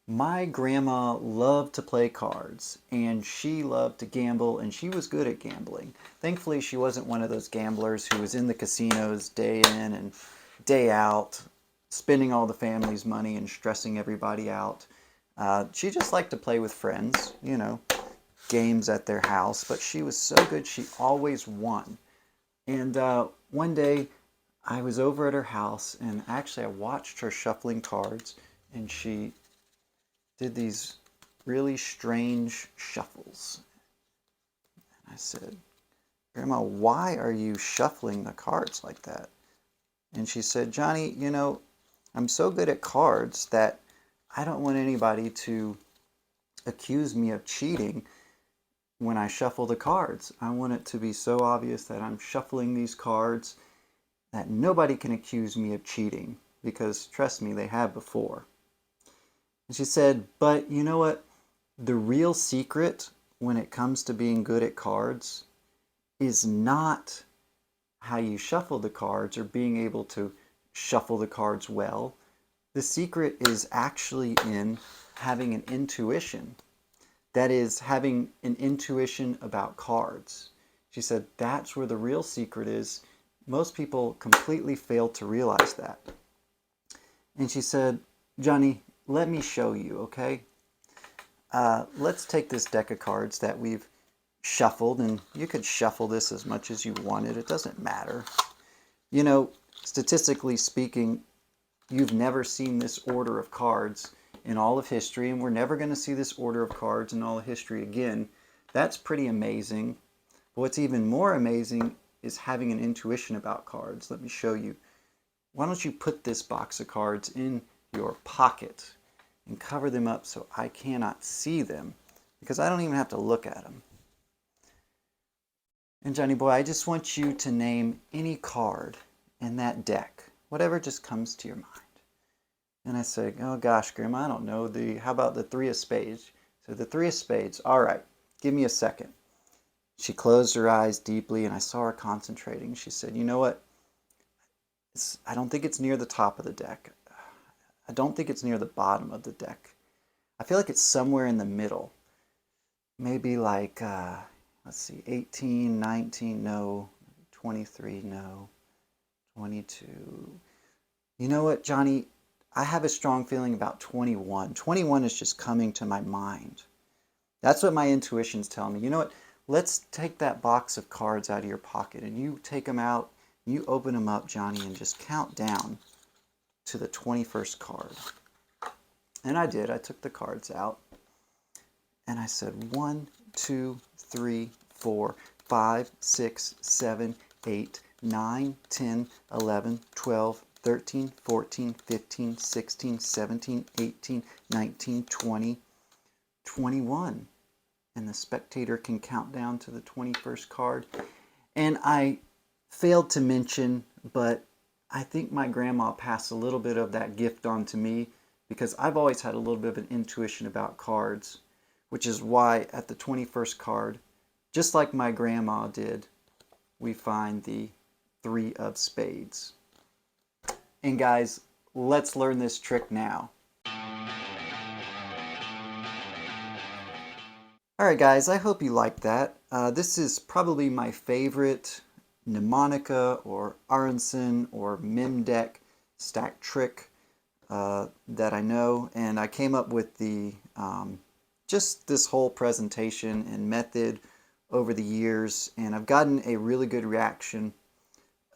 My grandma loved to play cards, and she loved to gamble, and she was good at gambling. Thankfully, she wasn't one of those gamblers who was in the casinos day in and day out, spending all the family's money and stressing everybody out. She just liked to play with friends, games at their house, but she was so good, she always won. And one day, I was over at her house, and actually, I watched her shuffling cards, and she did these really strange shuffles. I said, Grandma, why are you shuffling the cards like that? And she said, Johnny, I'm so good at cards that I don't want anybody to accuse me of cheating when I shuffle the cards. I want it to be so obvious that I'm shuffling these cards that nobody can accuse me of cheating, because trust me, they have before. And she said, but you know what? The real secret when it comes to being good at cards is not how you shuffle the cards or being able to shuffle the cards well. The secret is actually in having an intuition. That is, having an intuition about cards. She said that's where the real secret is. Most people completely fail to realize that. And she said, Johnny, let me show you, okay? Let's take this deck of cards that we've shuffled, and you could shuffle this as much as you wanted. It doesn't matter. Statistically speaking, you've never seen this order of cards in all of history, and we're never going to see this order of cards in all of history again. That's pretty amazing. But what's even more amazing is having an intuition about cards. Let me show you. Why don't you put this box of cards in your pocket and cover them up so I cannot see them, because I don't even have to look at them. And Johnny boy, I just want you to name any card in that deck, whatever just comes to your mind. And I say, oh gosh, Grandma, I don't know. How about the three of spades? So the three of spades. All right, give me a second. She closed her eyes deeply, and I saw her concentrating. She said, you know what? I don't think it's near the top of the deck. I don't think it's near the bottom of the deck. I feel like it's somewhere in the middle. Maybe like, let's see, 18, 19, no. 23, no. 22. You know what, Johnny? I have a strong feeling about 21. 21 is just coming to my mind. That's what my intuition's telling me. You know what? Let's take that box of cards out of your pocket, and you take them out, and you open them up, Johnny, and just count down to the 21st card. And I did. I took the cards out, and I said 1, 2, 3, 4, 5, 6, 7, 8, 9, 10, 11, 12, 13, 14, 15, 16, 17, 18, 19, 20, 21. And the spectator can count down to the 21st card. And I failed to mention, but I think my grandma passed a little bit of that gift on to me, because I've always had a little bit of an intuition about cards, which is why at the 21st card, just like my grandma did, we find the three of spades. And guys, let's learn this trick now. Alright guys, I hope you liked that. This is probably my favorite Mnemonica or Aronson or Mem Deck stack trick that I know, and I came up with the just this whole presentation and method over the years, and I've gotten a really good reaction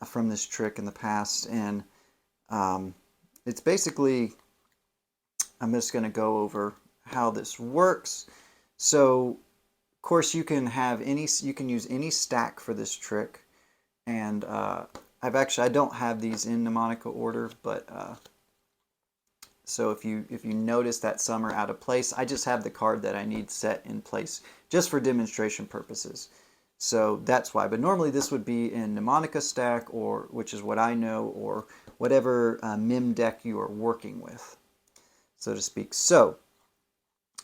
from this trick in the past, and it's basically, I'm just going to go over how this works. So, of course, you can use any stack for this trick, and I don't have these in mnemonica order, but so if you notice that some are out of place, I just have the card that I need set in place just for demonstration purposes. So that's why. But normally this would be in mnemonica stack, or which is what I know, or whatever Mem Deck you are working with, so to speak. So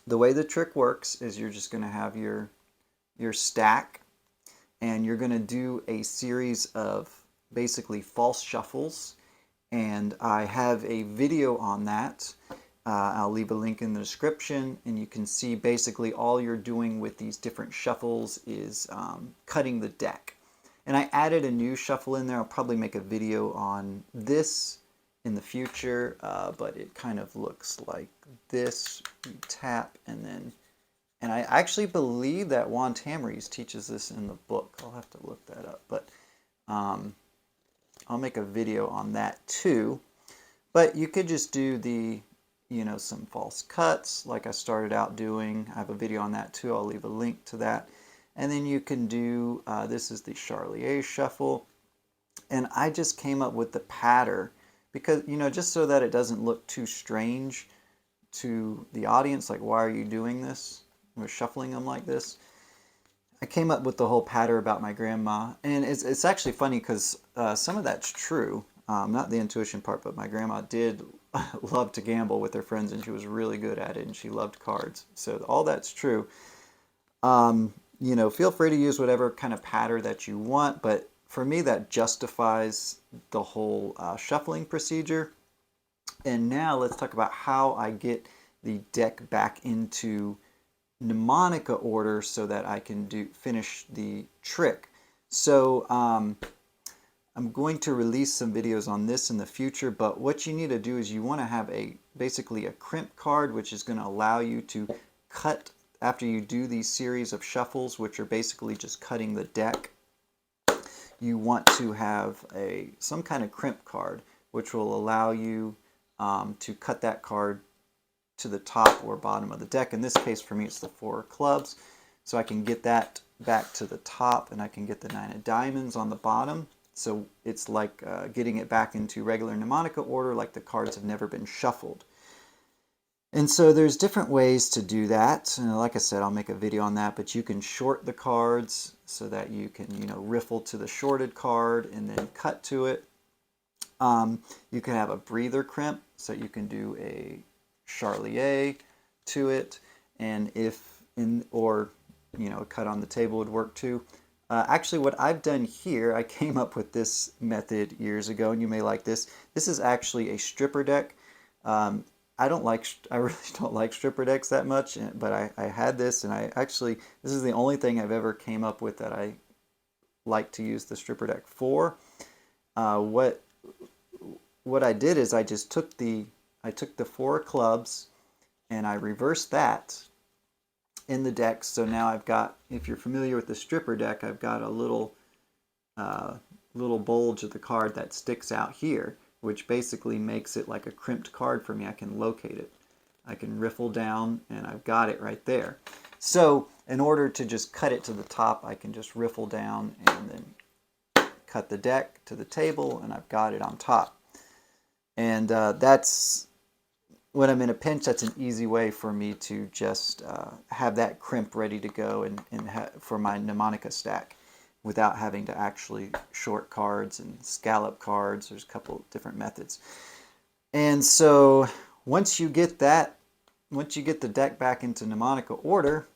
the way the trick works is you're just going to have your stack, and you're going to do a series of basically false shuffles, and I have a video on that, I'll leave a link in the description, and you can see basically all you're doing with these different shuffles is cutting the deck. And I added a new shuffle in there. I'll probably make a video on this in the future, but it kind of looks like this. You tap and I actually believe that Juan Tamariz teaches this in the book. I'll have to look that up, but I'll make a video on that too. But you could just do the, some false cuts like I started out doing. I have a video on that too. I'll leave a link to that. And then you can do, this is the Charlier shuffle. And I just came up with the patter because, just so that it doesn't look too strange to the audience, like, why are you doing this? We're shuffling them like this. I came up with the whole patter about my grandma. And it's actually funny because some of that's true. Not the intuition part, but my grandma did love to gamble with her friends, and she was really good at it, and she loved cards. So all that's true. Feel free to use whatever kind of pattern that you want, but for me that justifies the whole shuffling procedure. And now let's talk about how I get the deck back into mnemonica order so that I can finish the trick. So I'm going to release some videos on this in the future, but what you need to do is you want to have basically a crimp card, which is going to allow you to cut after you do these series of shuffles, which are basically just cutting the deck. You want to have some kind of crimp card, which will allow you to cut that card to the top or bottom of the deck. In this case, for me, it's the 4 of clubs. So I can get that back to the top, and I can get the 9 of diamonds on the bottom. So it's like getting it back into regular mnemonica order, like the cards have never been shuffled. And so there's different ways to do that. And like I said, I'll make a video on that, but you can short the cards so that you can, riffle to the shorted card and then cut to it. You can have a breather crimp, so you can do a Charlier to it, and or a cut on the table would work too. Actually, what I've done here, I came up with this method years ago, and you may like this. This is actually a stripper deck. I really don't like stripper decks that much, but I had this, and this is the only thing I've ever came up with that I like to use the stripper deck for. What I did is I just took the 4 clubs and I reversed that in the deck. So now I've got, if you're familiar with the stripper deck, I've got a little bulge of the card that sticks out here, which basically makes it like a crimped card for me. I can locate it. I can riffle down, and I've got it right there. So in order to just cut it to the top, I can just riffle down and then cut the deck to the table, and I've got it on top. And that's, when I'm in a pinch, that's an easy way for me to just have that crimp ready to go for my mnemonica stack without having to actually short cards and scallop cards. There's a couple of different methods. And so once you get the deck back into mnemonica order,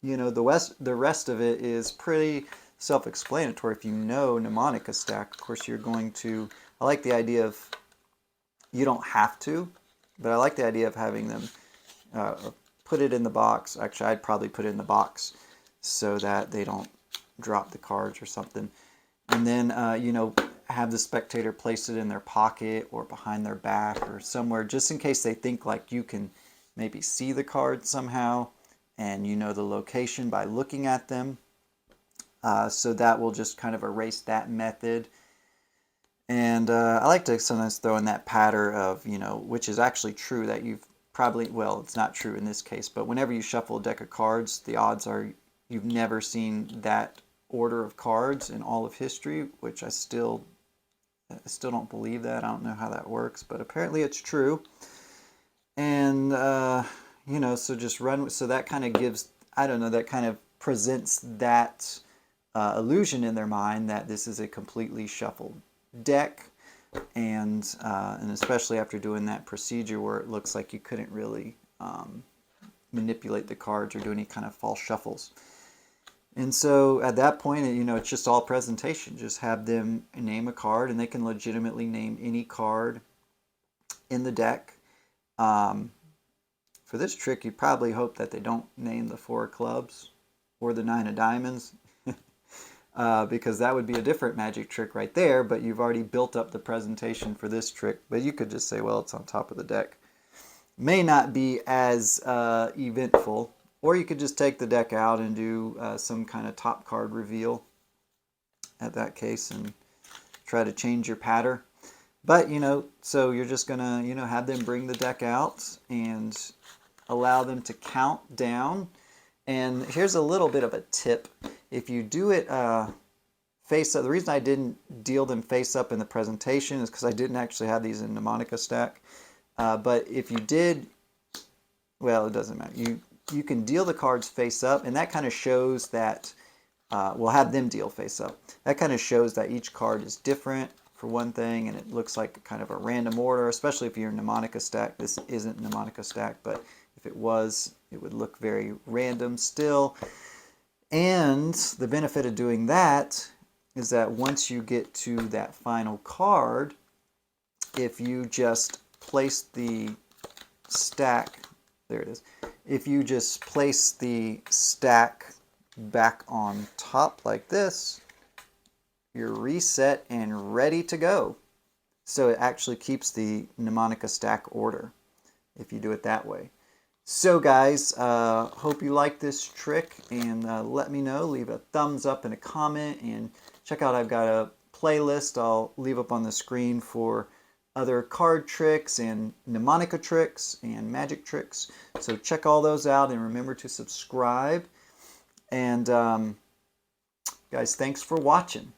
the rest of it is pretty self-explanatory. If you know mnemonica stack, of course you're going to, I like the idea of, you don't have to, but I like the idea of having them put it in the box. Actually, I'd probably put it in the box so that they don't drop the cards or something. And then, have the spectator place it in their pocket or behind their back or somewhere, just in case they think like you can maybe see the cards somehow and you know the location by looking at them. So that will just kind of erase that method. And I like to sometimes throw in that patter of, which is actually true, that you've probably, well, it's not true in this case, but whenever you shuffle a deck of cards, the odds are you've never seen that order of cards in all of history, which I still don't believe that. I don't know how that works, but apparently it's true. And, so just run, so that kind of gives, that kind of presents that illusion in their mind that this is a completely shuffled deck, and especially after doing that procedure where it looks like you couldn't really manipulate the cards or do any kind of false shuffles. And so at that point, it's just all presentation. Just have them name a card, and they can legitimately name any card in the deck. for this trick, you probably hope that they don't name the 4 of clubs or the 9 of diamonds, because that would be a different magic trick right there, but you've already built up the presentation for this trick. But you could just say, well, it's on top of the deck. May not be as eventful, or you could just take the deck out and do some kind of top card reveal at that case and try to change your pattern. But, so you're just going to, have them bring the deck out and allow them to count down. And here's a little bit of a tip. If you do it face up, the reason I didn't deal them face up in the presentation is because I didn't actually have these in Mnemonica stack. But if you did, well, it doesn't matter. You can deal the cards face up, and that kind of shows that, we'll have them deal face up. That kind of shows that each card is different, for one thing, and it looks like kind of a random order, especially if you're in Mnemonica stack. This isn't Mnemonica stack, but if it was, it would look very random still. And the benefit of doing that is that once you get to that final card, if you just place the stack, there it is, if you just place the stack back on top like this, you're reset and ready to go. So it actually keeps the Mnemonica stack order if you do it that way. So guys, hope you like this trick, and let me know. Leave a thumbs up and a comment, and check out, I've got a playlist I'll leave up on the screen for other card tricks and Mnemonica tricks and magic tricks. So check all those out, and remember to subscribe. And guys, thanks for watching.